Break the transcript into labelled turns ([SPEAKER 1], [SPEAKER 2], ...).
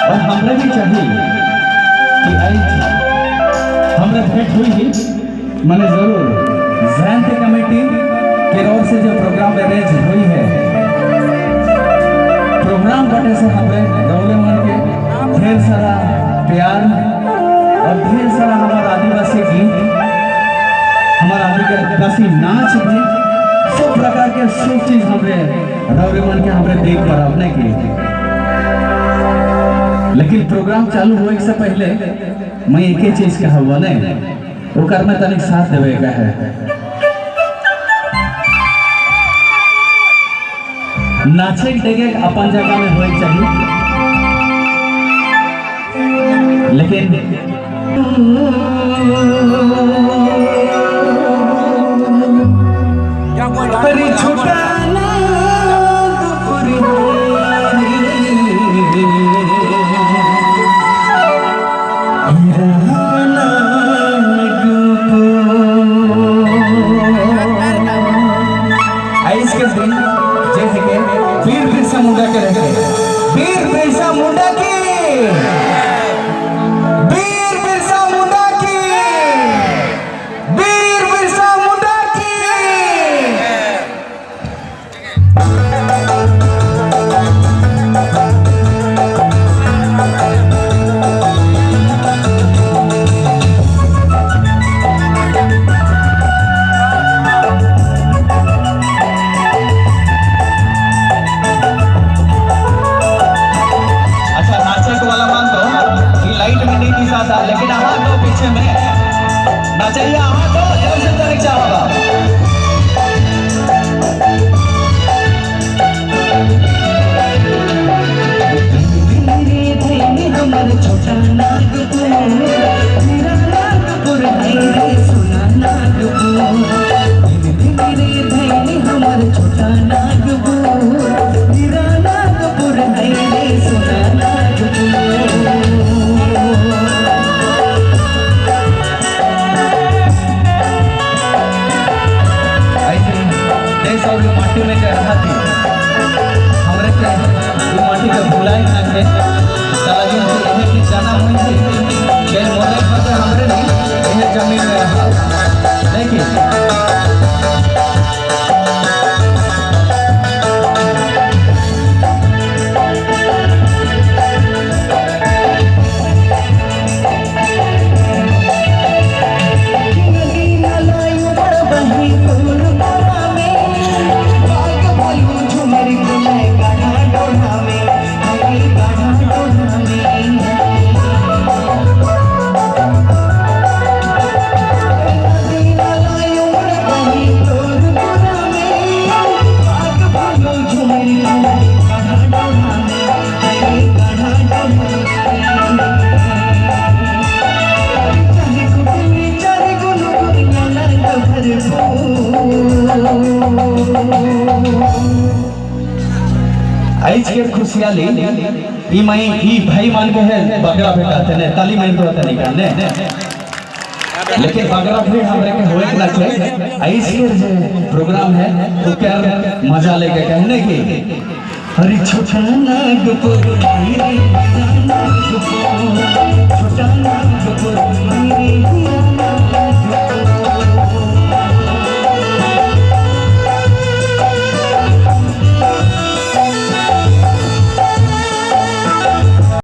[SPEAKER 1] और हमरा भी चाहिए कि आज हमरा भेंट हुई ही मैंने जरूर जयंती कमेटी के ओर से जो प्रोग्राम अरेंज हुई है प्रोग्राम बने से हमारे गौरे मन के ढेर सारा प्यार और ढेर सारा हमारा आदिवासी गीत हमारा आदिवासी नाच भी सब प्रकार के सब चीज हमारे गौरे मन के हमारे देख पर अपने की। लेकिन प्रोग्राम चालू होने से पहले मैं एक ही चीज कहा हुआ नहीं वो में तनिक साथ देवे का है। नाचे देखे अपन जगह में होए चाहिए लेकिन लेकिन आहा तो पीछे में ना चाहिए आहा तो जब से तक चाहोगा हमारे छोटा नागपुर मेरा नागपुर है सुना नागपुर हमारे छोटा नागपुर मेरा नागपुर है सुना नागपुर। माटी में क्या रहा थी हमरे के माटी का भुलाई ना है ताकि हम यही जाना हुई थी खेल मोरे पर हमरे नहीं यह जमीन में रहा लेकिन आज के खुशहाली ई मई ई भाई मान के है बगरा भेटाते ने ताली में तो होता नहीं करने लेकिन बगरा भी हमरे के होए ना चाहिए आज के जो प्रोग्राम है तो क्या मजा लेके कहने की हरी छोटा नागपुर